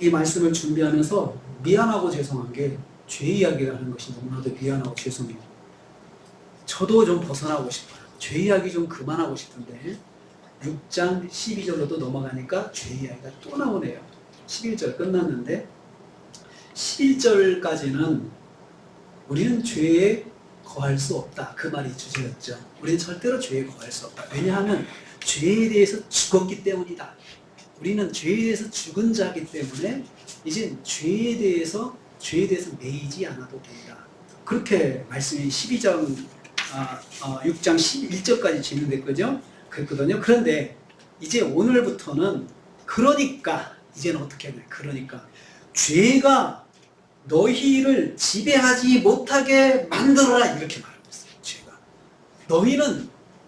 이 말씀을 준비하면서 미안하고 죄송한 게 죄 이야기를 하는 것이 너무나도 미안하고 죄송해요. 저도 좀 벗어나고 싶어요. 죄 이야기 좀 그만하고 싶은데 6장 12절로도 넘어가니까 죄 이야기가 또 나오네요. 11절 끝났는데 11절까지는 우리는 죄에 거할 수 없다. 그 말이 주제였죠. 우리는 절대로 죄에 거할 수 없다. 왜냐하면 죄에 대해서 죽었기 때문이다. 우리는 죄에 대해서 죽은 자이기 때문에 이제 죄에 대해서 매이지 않아도 된다. 그렇게 말씀이 6장 11절까지 진행됐거든요. 그랬거든요. 그런데 이제 오늘부터는 그러니까 이제는 어떻게 하냐. 그러니까 죄가 너희를 지배하지 못하게 만들어라 이렇게 말하고 있어요. 죄가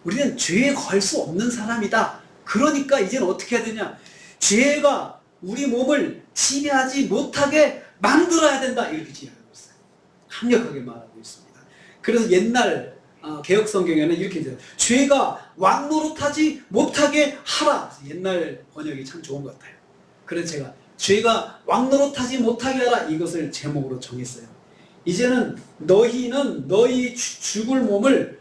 우리는 죄에 걸 수 없는 사람이다. 그러니까 이제는 어떻게 해야 되냐. 죄가 우리 몸을 지배하지 못하게 만들어야 된다. 이렇게 이야기하고 있어요. 강력하게 말하고 있습니다. 그래서 옛날 개혁 성경에는 이렇게 돼요. 죄가 왕 노릇하지 못하게 하라. 옛날 번역이 참 좋은 것 같아요. 그래서 제가 죄가 왕 노릇하지 못하게 하라 이것을 제목으로 정했어요. 이제는 너희는 너희 죽을 몸을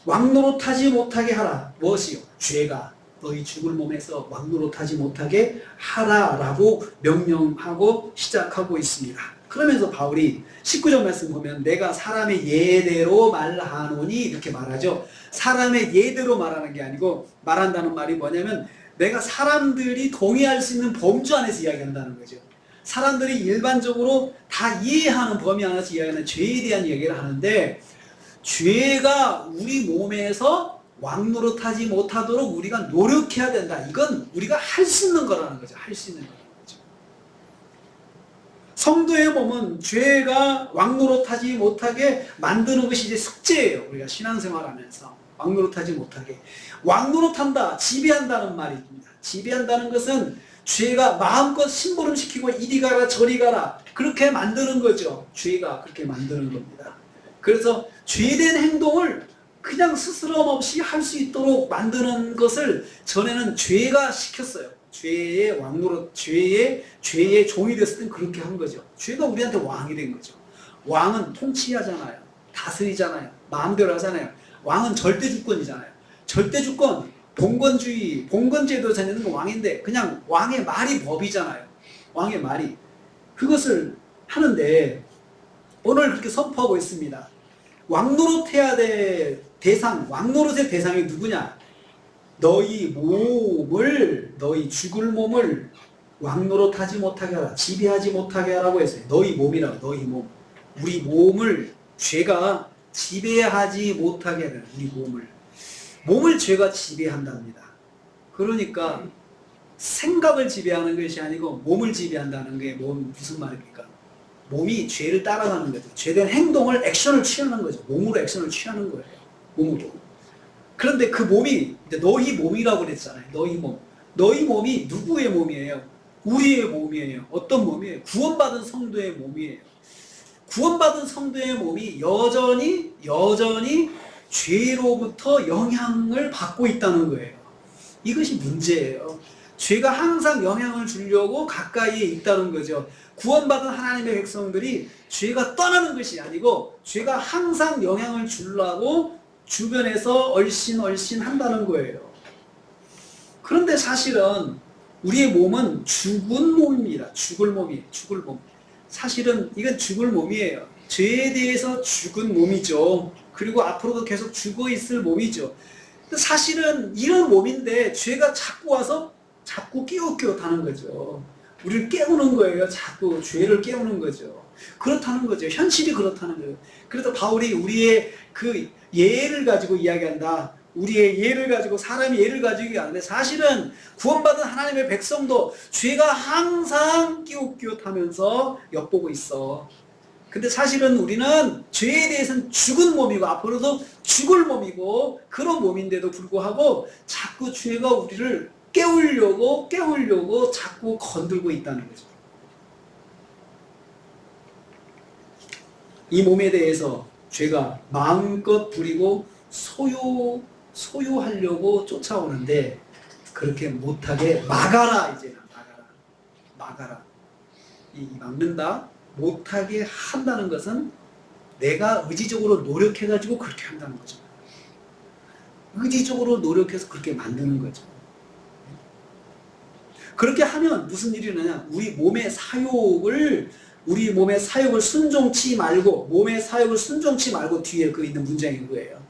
왕 노릇하지 못하게 하라. 무엇이요? 죄가 너희 죽을 몸에서 왕 노릇하지 못하게 하라라고 명령하고 시작하고 있습니다. 그러면서 바울이 19절 말씀 보면 내가 사람의 예대로 말하노니 이렇게 말하죠. 사람의 예대로 말하는 게 아니고 말한다는 말이 뭐냐면 내가 사람들이 동의할 수 있는 범주 안에서 이야기한다는 거죠. 사람들이 일반적으로 다 이해하는 범위 안에서 이야기하는 죄에 대한 이야기를 하는데 죄가 우리 몸에서 왕노릇하지 못하도록 우리가 노력해야 된다. 이건 우리가 할 수 있는 거라는 거죠. 할 수 있는 거라는 거죠. 성도의 몸은 죄가 왕노릇하지 못하게 만드는 것이 이제 숙제예요. 우리가 신앙생활하면서 왕노릇하지 못하게. 왕노릇한다, 지배한다는 말입니다. 지배한다는 것은 죄가 마음껏 심부름시키고 이리 가라 저리 가라 그렇게 만드는 거죠. 죄가 그렇게 만드는 겁니다. 그래서 죄된 행동을 그냥 스스럼 없이 할 수 있도록 만드는 것을 전에는 죄가 시켰어요. 죄의 왕노릇, 죄의 종이 됐을 땐 그렇게 한 거죠. 죄가 우리한테 왕이 된 거죠. 왕은 통치하잖아요. 다스리잖아요. 마음대로 하잖아요. 왕은 절대주권이잖아요. 절대주권, 봉건주의, 봉건제도 자는 건 왕인데 그냥 왕의 말이 법이잖아요. 왕의 말이. 그것을 하는데 오늘 그렇게 선포하고 있습니다. 왕노릇해야 될 대상, 왕노릇의 대상이 누구냐? 너희 죽을 몸을 왕노릇하지 못하게 하라. 지배하지 못하게 하라고 했어요. 너희 몸이라고, 너희 몸. 우리 몸을 죄가 지배하지 못하게 하라. 우리 몸을 죄가 지배한답니다. 그러니까 생각을 지배하는 것이 아니고 몸을 지배한다는 게 무슨 말입니까? 몸이 죄를 따라가는 거죠. 죄된 행동을 액션을 취하는 거죠. 몸으로 액션을 취하는 거예요. 몸으로. 그런데 그 몸이 이제 너희 몸이라고 그랬잖아요. 너희 몸이 누구의 몸이에요? 우리의 몸이에요. 어떤 몸이에요? 구원받은 성도의 몸이에요. 구원받은 성도의 몸이 여전히 죄로부터 영향을 받고 있다는 거예요. 이것이 문제예요. 죄가 항상 영향을 주려고 가까이에 있다는 거죠. 구원받은 하나님의 백성들이 죄가 떠나는 것이 아니고 죄가 항상 영향을 주려고 주변에서 얼씬 한다는 거예요. 그런데 사실은 우리의 몸은 죽은 몸입니다. 죽을 몸. 사실은 이건 죽을 몸이에요. 죄에 대해서 죽은 몸이죠. 그리고 앞으로도 계속 죽어 있을 몸이죠. 사실은 이런 몸인데 죄가 자꾸 와서 자꾸 끼웃끼웃하는 거죠. 우리를 깨우는 거예요. 자꾸 죄를 깨우는 거죠. 그렇다는 거죠. 현실이 그렇다는 거예요. 그래서 바울이 우리의 그 예를 가지고 이야기한다. 우리의 예를 가지고 사람의 예를 가지고 이야기하는데 사실은 구원받은 하나님의 백성도 죄가 항상 끼웃끼웃하면서 엿보고 있어. 근데 사실은 우리는 죄에 대해서는 죽은 몸이고 앞으로도 죽을 몸이고 그런 몸인데도 불구하고 자꾸 죄가 우리를 깨우려고 자꾸 건들고 있다는 거죠. 이 몸에 대해서 죄가 마음껏 부리고 소유하려고 쫓아오는데 그렇게 못하게 막아라. 이제는 막아라. 막아라. 이 막는다, 못하게 한다는 것은 내가 의지적으로 노력해가지고 그렇게 한다는 거죠. 의지적으로 노력해서 그렇게 만드는 거죠. 그렇게 하면 무슨 일이 일어나냐? 우리 몸의 사욕을 순종치 말고, 몸의 사욕을 순종치 말고 뒤에 그 있는 문장인 거예요.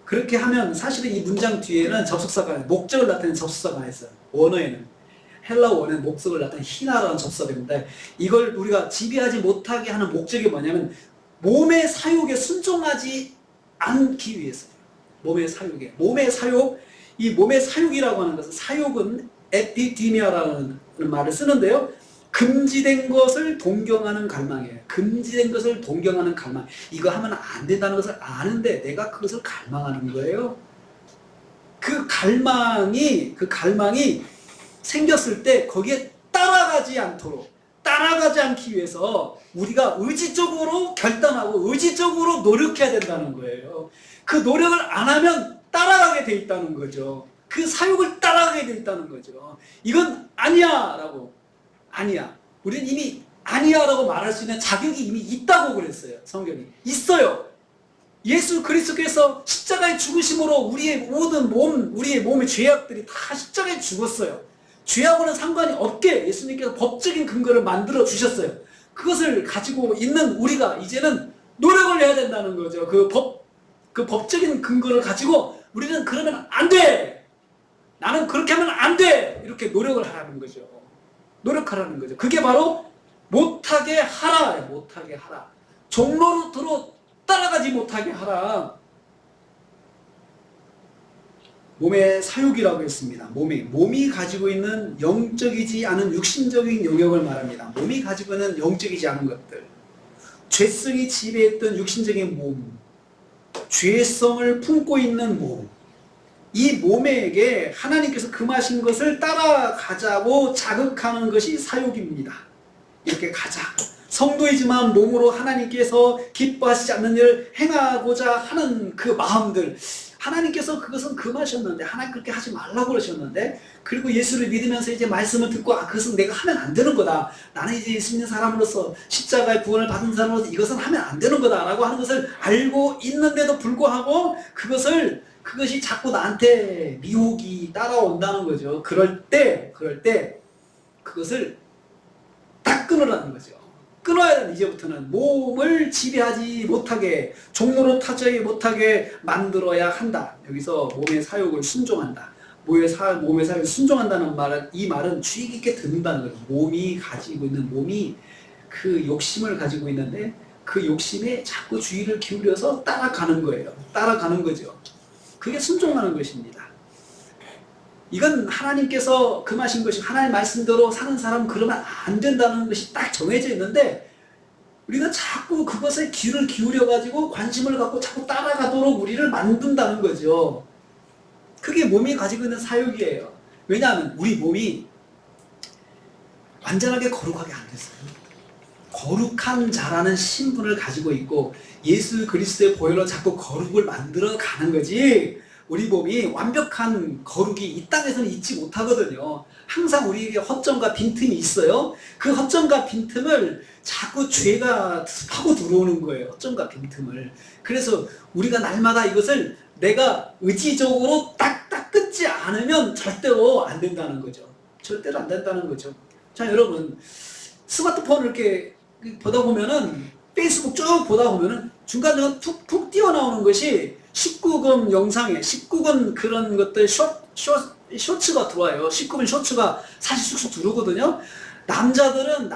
그렇게 하면 사실은 이 문장 뒤에는 접속사가, 목적을 나타내는 접속사가 있어요. 원어에는. 헬라 원어에는 목적을 나타내는 히나라는 접속사가 있는데, 이걸 우리가 지배하지 못하게 하는 목적이 뭐냐면, 몸의 사욕에 순종하지 않기 위해서예요. 몸의 사욕에. 이 몸의 사욕이라고 하는 것은, 사욕은 에피디미아라는 말을 쓰는데요. 금지된 것을 동경하는 갈망이에요. 금지된 것을 동경하는 갈망. 이거 하면 안 된다는 것을 아는데 내가 그것을 갈망하는 거예요. 그 갈망이 생겼을 때 거기에 따라가지 않기 위해서 우리가 의지적으로 결단하고 의지적으로 노력해야 된다는 거예요. 그 노력을 안 하면 따라가게 돼 있다는 거죠. 그 사욕을 따라가게 돼 있다는 거죠. 이건 아니야! 우리는 이미 아니야라고 말할 수 있는 자격이 이미 있다고 그랬어요. 성경이. 있어요. 예수 그리스도께서 십자가의 죽으심으로 우리의 모든 우리의 몸의 죄악들이 다 십자가에 죽었어요. 죄하고는 상관이 없게 예수님께서 법적인 근거를 만들어 주셨어요. 그것을 가지고 있는 우리가 이제는 노력을 해야 된다는 거죠. 그 법적인 근거를 가지고 우리는 그러면 안 돼! 나는 그렇게 하면 안 돼! 이렇게 노력을 하라는 거죠. 노력하라는 거죠. 그게 바로 못하게 하라. 못하게 하라. 종로로 따라가지 못하게 하라. 몸의 사욕이라고 했습니다. 몸이 가지고 있는 영적이지 않은 육신적인 영역을 말합니다. 몸이 가지고 있는 영적이지 않은 것들. 죄성이 지배했던 육신적인 몸. 죄성을 품고 있는 몸. 이 몸에게 하나님께서 금하신 것을 따라가자고 자극하는 것이 사욕입니다. 이렇게 가자. 성도이지만 몸으로 하나님께서 기뻐하시지 않는 일을 행하고자 하는 그 마음들. 하나님께서 그것은 금하셨는데, 하나님 그렇게 하지 말라고 그러셨는데, 그리고 예수를 믿으면서 이제 말씀을 듣고, 그것은 내가 하면 안 되는 거다. 나는 이제 예수 믿는 사람으로서, 십자가의 구원을 받은 사람으로서 이것은 하면 안 되는 거다. 라고 하는 것을 알고 있는데도 불구하고, 그것이 자꾸 나한테 미혹이 따라온다는 거죠. 그럴 때, 그것을 딱 끊으라는 거죠. 끊어야 되는, 이제부터는 몸을 지배하지 못하게, 종로로 타지 못하게 만들어야 한다. 여기서 몸의 사욕을 순종한다. 몸의 사욕을 순종한다는 말은, 이 말은 주의 깊게 듣는다는 거예요. 몸이 그 욕심을 가지고 있는데, 그 욕심에 자꾸 주의를 기울여서 따라가는 거예요. 따라가는 거죠. 그게 순종하는 것입니다. 이건 하나님께서 금하신 것이, 하나님 말씀대로 사는 사람은 그러면 안 된다는 것이 딱 정해져 있는데, 우리가 자꾸 그것에 귀를 기울여가지고 관심을 갖고 자꾸 따라가도록 우리를 만든다는 거죠. 그게 몸이 가지고 있는 사욕이에요. 왜냐하면 우리 몸이 완전하게 거룩하게 안 됐어요. 거룩한 자라는 신분을 가지고 있고 예수 그리스도의 보혈로 자꾸 거룩을 만들어 가는 거지, 우리 몸이 완벽한 거룩이 이 땅에서는 있지 못하거든요. 항상 우리에게 허점과 빈틈이 있어요. 그 허점과 빈틈을 자꾸 죄가 파고 들어오는 거예요. 허점과 빈틈을. 그래서 우리가 날마다 이것을 내가 의지적으로 딱딱 끊지 않으면 절대로 안 된다는 거죠. 절대로 안 된다는 거죠. 자, 여러분, 스마트폰을 이렇게 보다 보면은, 페이스북 쭉 보다 보면은 중간중간 툭툭 띄어나오는 것이 19금 영상에 19금 그런 것들 쇼츠가 들어와요. 19금 쇼츠가 사실 쑥쑥 들어오거든요. 남자들은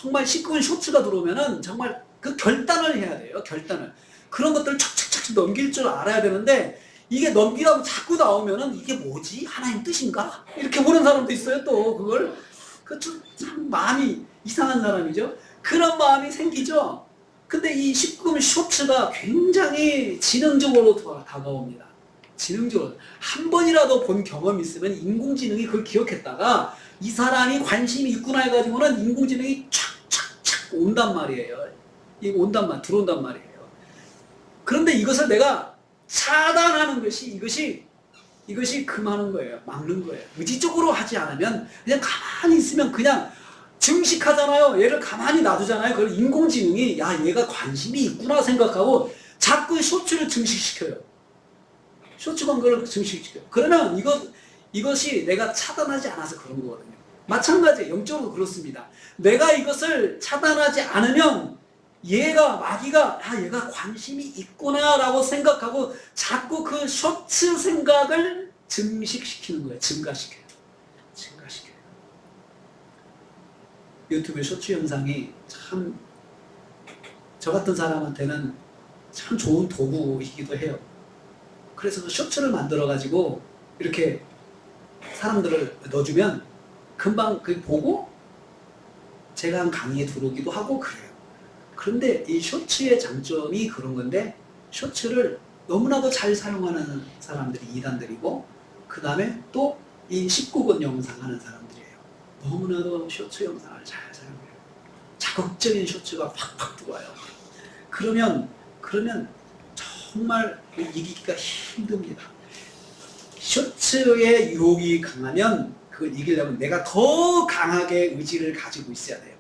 정말 19금 쇼츠가 들어오면은 정말 그 결단을 해야 돼요. 결단을. 그런 것들을 척척척 넘길 줄 알아야 되는데, 이게 넘기라고 자꾸 나오면은 이게 뭐지? 하나님 뜻인가? 이렇게 보는 사람도 있어요. 또 그걸 참 마음이 이상한 사람이죠. 그런 마음이 생기죠. 근데 이 19금 쇼츠가 굉장히 지능적으로 다가옵니다. 지능적으로. 한 번이라도 본 경험이 있으면 인공지능이 그걸 기억했다가 이 사람이 관심이 있구나 해가지고는 인공지능이 착착착 온단 말이에요. 들어온단 말이에요. 그런데 이것을 내가 차단하는 것이, 이것이 금하는 거예요. 막는 거예요. 의지적으로 하지 않으면, 그냥 가만히 있으면 그냥 증식하잖아요. 얘를 가만히 놔두잖아요. 그걸 인공지능이 야 얘가 관심이 있구나 생각하고 자꾸 쇼츠를 증식시켜요. 쇼츠 광고를 증식시켜요. 그러면 이것이 내가 차단하지 않아서 그런 거거든요. 마찬가지예요. 영적으로 그렇습니다. 내가 이것을 차단하지 않으면 마귀가 얘가 관심이 있구나 라고 생각하고 자꾸 그 쇼츠 생각을 증식시키는 거예요. 증가시켜요. 유튜브 쇼츠 영상이 참 저 같은 사람한테는 참 좋은 도구이기도 해요. 그래서 그 쇼츠를 만들어 가지고 이렇게 사람들을 넣어주면 금방 그 보고 제가 한 강의에 들어오기도 하고 그래요. 그런데 이 쇼츠의 장점이 그런 건데 쇼츠를 너무나도 잘 사용하는 사람들이 이단들이고 그 다음에 또 이 19금 영상 하는 사람들이에요. 너무나도 쇼츠 영상을 잘 사용해요. 자극적인 쇼츠가 팍팍 들어와요. 그러면 정말 이기기가 힘듭니다. 쇼츠의 유혹이 강하면 그걸 이기려면 내가 더 강하게 의지를 가지고 있어야 돼요.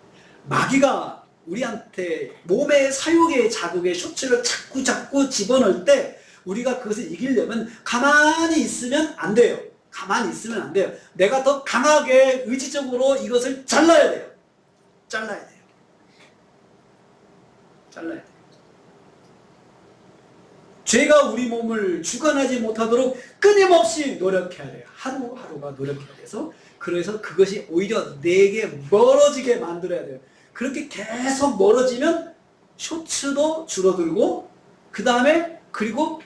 마귀가 우리한테 몸의 사욕의 자극의 쇼츠를 자꾸 집어넣을 때 우리가 그것을 이기려면 가만히 있으면 안 돼요. 내가 더 강하게 의지적으로 이것을 잘라야 돼요. 죄가 우리 몸을 주관하지 못하도록 끊임없이 노력해야 돼요. 하루하루가 노력해야 돼서 그래서 그것이 오히려 내게 멀어지게 만들어야 돼요. 그렇게 계속 멀어지면 쇼츠도 줄어들고 그 다음에 그리고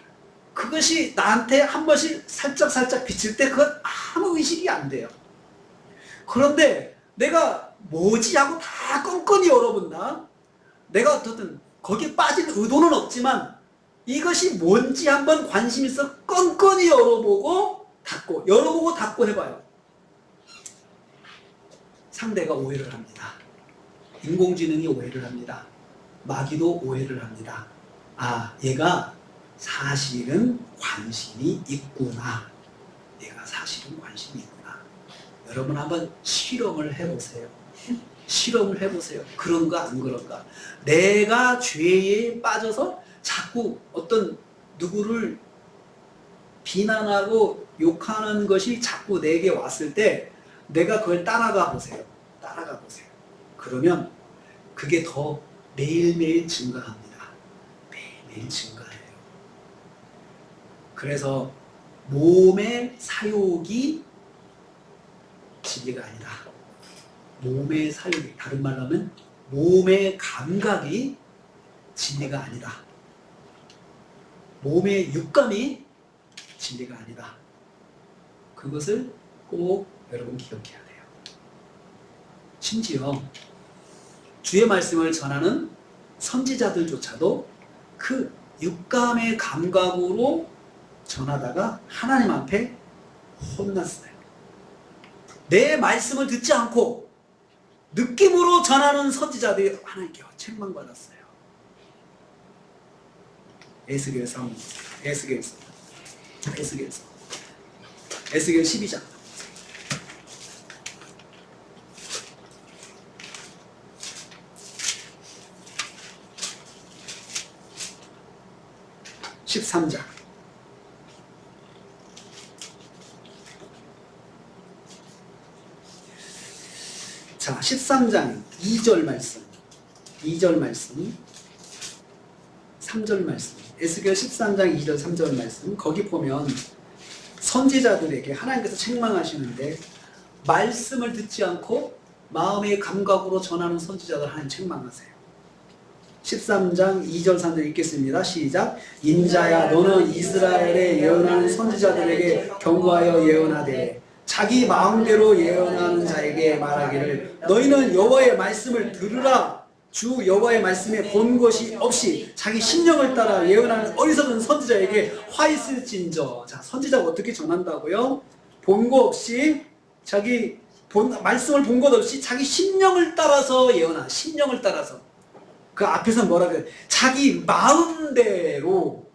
그것이 나한테 한 번씩 살짝 비칠 때 그건 아무 의식이 안 돼요. 그런데 내가 뭐지 하고 다 끈끈이 열어본다. 내가 어떻든 거기에 빠질 의도는 없지만 이것이 뭔지 한번 관심 있어 끈끈이 열어보고 닫고 해봐요. 상대가 오해를 합니다. 인공지능이 오해를 합니다. 마귀도 오해를 합니다. 얘가 사실은 관심이 있구나. 여러분 한번 실험을 해보세요. 그런가 안 그런가. 내가 죄에 빠져서 자꾸 어떤 누구를 비난하고 욕하는 것이 자꾸 내게 왔을 때 내가 그걸 따라가 보세요. 그러면 그게 더 매일매일 증가합니다. 매일매일 증가해요. 그래서 몸의 사욕이 진리가 아니다. 몸의 사욕이, 다른 말로 하면 몸의 감각이 진리가 아니다. 몸의 육감이 진리가 아니다. 그것을 꼭 여러분 기억해야 돼요. 심지어 주의 말씀을 전하는 선지자들조차도 그 육감의 감각으로 전하다가 하나님 앞에 혼났어요. 내 말씀을 듣지 않고 느낌으로 전하는 선지자들이 하나님께 책망받았어요. 에스겔 12장. (13장) 자, 13장 2절 말씀, 3절 말씀, 에스겔 13장 2절 3절 말씀, 거기 보면 선지자들에게 하나님께서 책망하시는데 말씀을 듣지 않고 마음의 감각으로 전하는 선지자들 하나님 책망하세요. 13장 2절 3절 읽겠습니다. 시작. 인자야 너는 이스라엘에 예언하는 선지자들에게 경고하여 예언하되 자기 마음대로 예언하는 자에게 말하기를 너희는 여호와의 말씀을 들으라. 주 여호와의 말씀에 본 것이 없이 자기 심령을 따라 예언하는 어리석은 선지자에게 화 있을진저. 자, 선지자가 어떻게 전한다고요? 본 거 없이 말씀을 본 것 없이 자기 심령을 따라서 예언하는, 심령을 따라서. 그 앞에서 뭐라 그래? 자기 마음대로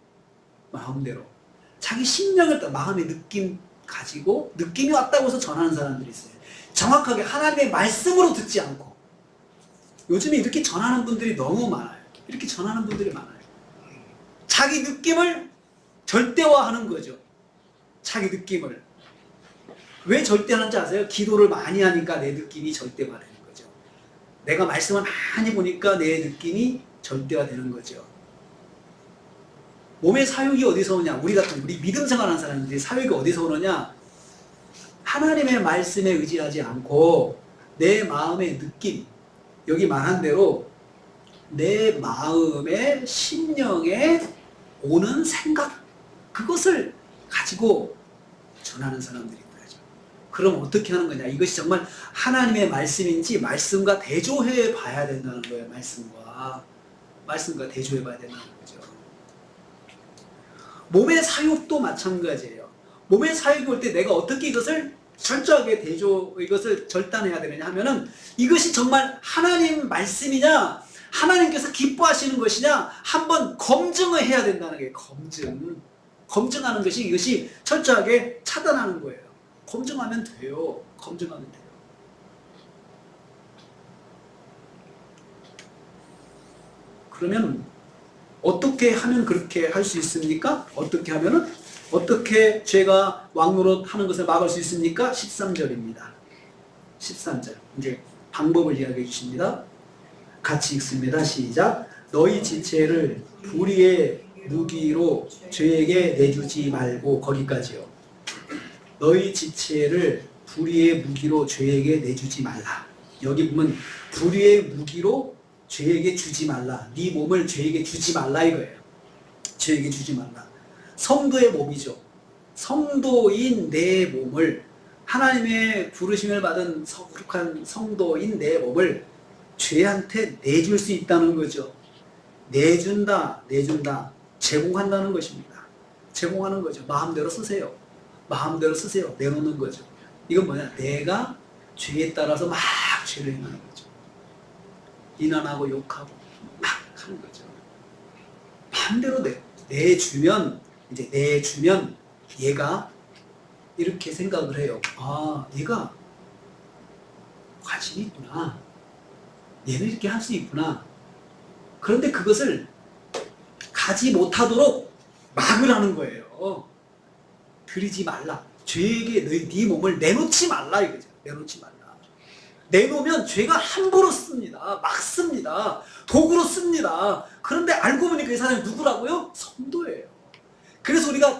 자기 심령을 따라 마음의 느낌 가지고 느낌이 왔다고 해서 전하는 사람들이 있어요. 정확하게 하나님의 말씀으로 듣지 않고 요즘에 이렇게 전하는 분들이 너무 많아요. 이렇게 전하는 분들이 많아요. 자기 느낌을 절대화하는 거죠. 자기 느낌을. 왜 절대하는지 아세요? 기도를 많이 하니까 내 느낌이 절대화되는 거죠. 내가 말씀을 많이 보니까 내 느낌이 절대화되는 거죠. 몸의 사육이 어디서 오냐? 우리 믿음 생활하는 사람들이 사육이 어디서 오느냐? 하나님의 말씀에 의지하지 않고 내 마음의 느낌, 여기 말한 대로 내 마음의 심령에 오는 생각, 그것을 가지고 전하는 사람들이 있다죠. 그럼 어떻게 하는 거냐? 이것이 정말 하나님의 말씀인지 말씀과 대조해 봐야 된다는 거예요. 말씀과 대조해 봐야 된다는 거죠. 몸의 사육도 마찬가지예요. 몸의 사육이 올 때 내가 어떻게 이것을 철저하게 이것을 절단해야 되느냐 하면은 이것이 정말 하나님 말씀이냐, 하나님께서 기뻐하시는 것이냐 한번 검증을 해야 된다는 게 검증하는 것이 이것이 철저하게 차단하는 거예요. 검증하면 돼요. 검증하면 돼요. 그러면 어떻게 하면 그렇게 할 수 있습니까? 어떻게 죄가 왕노릇 하는 것을 막을 수 있습니까? 13절입니다. 13절. 이제 방법을 이야기해 주십니다. 같이 읽습니다. 시작. 너희 지체를 불의의 무기로 죄에게 내주지 말고, 거기까지요. 너희 지체를 불의의 무기로 죄에게 내주지 말라. 여기 보면 불의의 무기로 죄에게 주지 말라. 네 몸을 죄에게 주지 말라 이거예요. 죄에게 주지 말라. 성도의 몸이죠. 성도인 내 몸을, 하나님의 부르심을 받은 거룩한 성도인 내 몸을 죄한테 내줄 수 있다는 거죠. 내준다. 제공한다는 것입니다. 제공하는 거죠. 마음대로 쓰세요. 내놓는 거죠. 이건 뭐냐? 내가 죄에 따라서 막 죄를 행하는 거죠. 비난하고 욕하고 막 하는 거죠. 마음대로 내주면 얘가 이렇게 생각을 해요. 아, 얘가 관심이 있구나. 얘는 이렇게 할 수 있구나. 그런데 그것을 가지 못하도록 막으라는 거예요. 드리지 말라. 죄에게 네 몸을 내놓지 말라 이거죠. 내놓지 말라. 내놓으면 죄가 함부로 씁니다. 막 씁니다. 도구로 씁니다. 그런데 알고 보니까 이 사람이 누구라고요? 성도예요. 그래서 우리가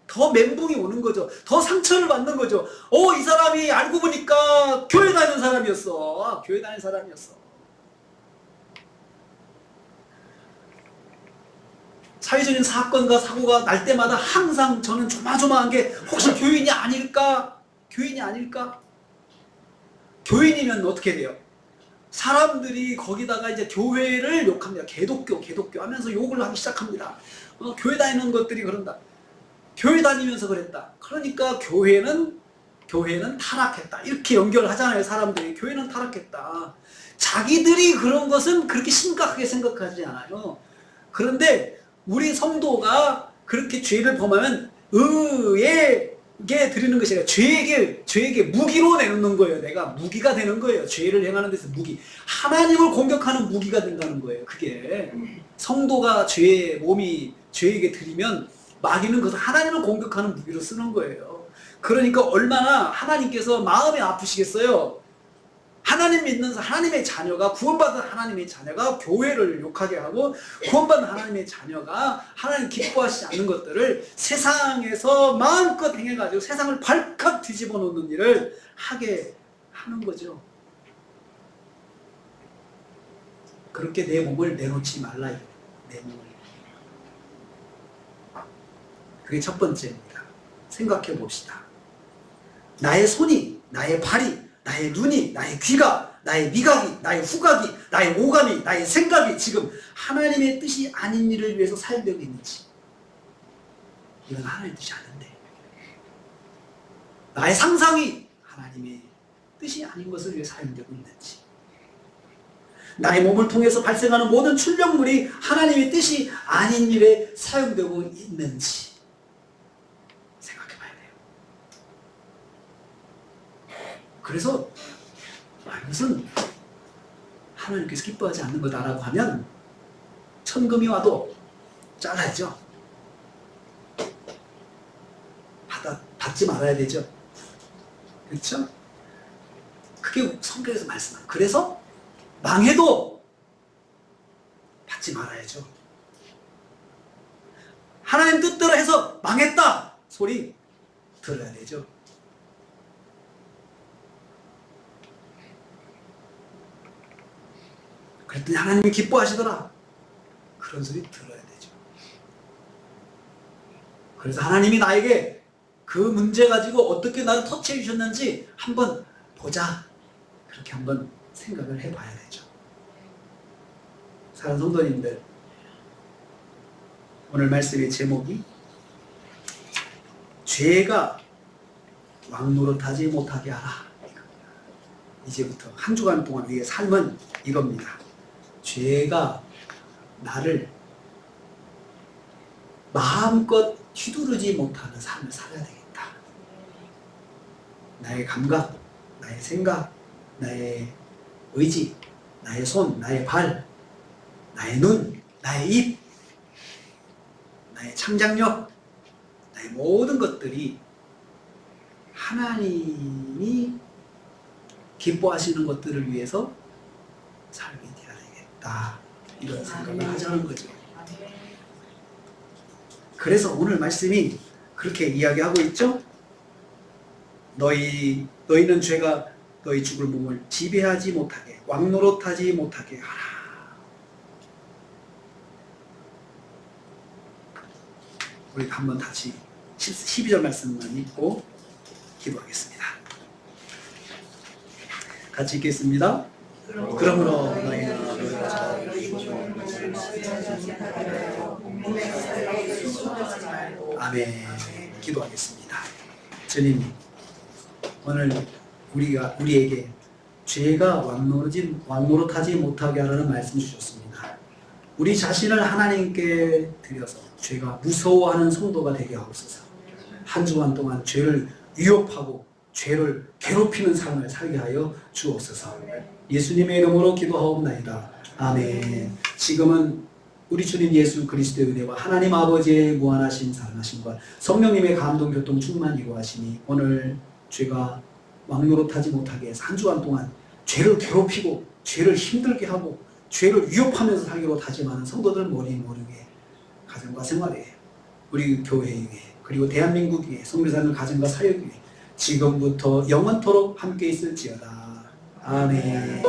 더 멘붕이 오는 거죠. 더 상처를 받는 거죠. 이 사람이 알고 보니까 교회 다니는 사람이었어. 사회적인 사건과 사고가 날 때마다 항상 저는 조마조마한 게 혹시 교인이 아닐까? 교인이면 어떻게 돼요? 사람들이 거기다가 이제 교회를 욕합니다. 개독교 하면서 욕을 하기 시작합니다. 교회 다니는 것들이 그런다. 교회 다니면서 그랬다. 그러니까 교회는 타락했다. 이렇게 연결하잖아요. 사람들이. 교회는 타락했다. 자기들이 그런 것은 그렇게 심각하게 생각하지 않아요. 그런데 우리 성도가 그렇게 죄를 범하면 의에게 드리는 것이 아니라 죄에게 무기로 내놓는 거예요. 내가 무기가 되는 거예요. 죄를 행하는 데서 무기. 하나님을 공격하는 무기가 된다는 거예요. 그게 성도가 몸이 죄에게 드리면 마귀는 그것을 하나님을 공격하는 무기로 쓰는 거예요. 그러니까 얼마나 하나님께서 마음이 아프시겠어요. 하나님 믿는 하나님의 자녀가, 구원받은 하나님의 자녀가 교회를 욕하게 하고, 구원받은 하나님의 자녀가 하나님 기뻐하시지 않는 것들을 세상에서 마음껏 행해가지고 세상을 발칵 뒤집어 놓는 일을 하게 하는 거죠. 그렇게 내 몸을 내놓지 말라. 내 몸을. 그게 첫 번째입니다. 생각해 봅시다. 나의 손이, 나의 발이, 나의 눈이, 나의 귀가, 나의 미각이, 나의 후각이, 나의 오감이, 나의 생각이 지금 하나님의 뜻이 아닌 일을 위해서 사용되고 있는지, 이건 하나님의 뜻이 아닌데, 나의 상상이 하나님의 뜻이 아닌 것을 위해 사용되고 있는지, 나의 몸을 통해서 발생하는 모든 출력물이 하나님의 뜻이 아닌 일에 사용되고 있는지 생각해 봐야 돼요. 그래서 이것은 하나님께서 기뻐하지 않는 거다라고 하면 천금이 와도 잘라야죠. 받지 말아야 되죠. 그렇죠? 그게 성경에서 말씀합니다. 그래서 망해도 받지 말아야죠. 하나님 뜻대로 해서 망했다 소리 들어야 되죠. 그랬더니 하나님이 기뻐하시더라. 그런 소리 들어야 되죠. 그래서 하나님이 나에게 그 문제 가지고 어떻게 나를 터치해 주셨는지 한번 보자. 그렇게 한번 생각을 해봐야 되죠. 사랑하는 성도님들, 오늘 말씀의 제목이 죄가 왕노릇하지 못하게 하라. 이제부터 한 주간 동안 우리의 삶은 이겁니다. 죄가 나를 마음껏 휘두르지 못하는 삶을 살아야 되겠다. 나의 감각, 나의 생각, 나의 의지, 나의 손, 나의 발, 나의 눈, 나의 입, 나의 창작력, 나의 모든 것들이 하나님이 기뻐하시는 것들을 위해서 삶이 되어야 되겠다. 이런 생각을 하자는 거죠. 그래서 오늘 말씀이 그렇게 이야기하고 있죠. 너희는 죄가 너희 죽을 몸을 지배하지 못하게, 왕노릇하지 못하게 하라. 우리 한번 다시 12절 말씀만 읽고 기도하겠습니다. 같이 읽겠습니다. 그러므로 너희는 아멘. 기도하겠습니다. 주님, 오늘 우리에게 죄가 왕노릇하지 못하게 하라는 말씀 주셨습니다. 우리 자신을 하나님께 드려서 죄가 무서워하는 성도가 되게 하옵소서. 한 주간 동안 죄를 위협하고 죄를 괴롭히는 삶을 살게 하여 주옵소서. 예수님의 이름으로 기도하옵나이다. 아멘. 지금은 우리 주님 예수 그리스도의 은혜와 하나님 아버지의 무한하신 사랑하심과 성령님의 감동 교통 충만 이루하시니 오늘 죄가 왕노릇하지 못하게 해서 한 주간 동안 죄를 괴롭히고 죄를 힘들게 하고 죄를 위협하면서 살기로 다짐하는 성도들 모르게 가정과 생활에 우리 교회에 그리고 대한민국에 성교사님 가정과 사역에 지금부터 영원토록 함께 있을지어다. 아멘.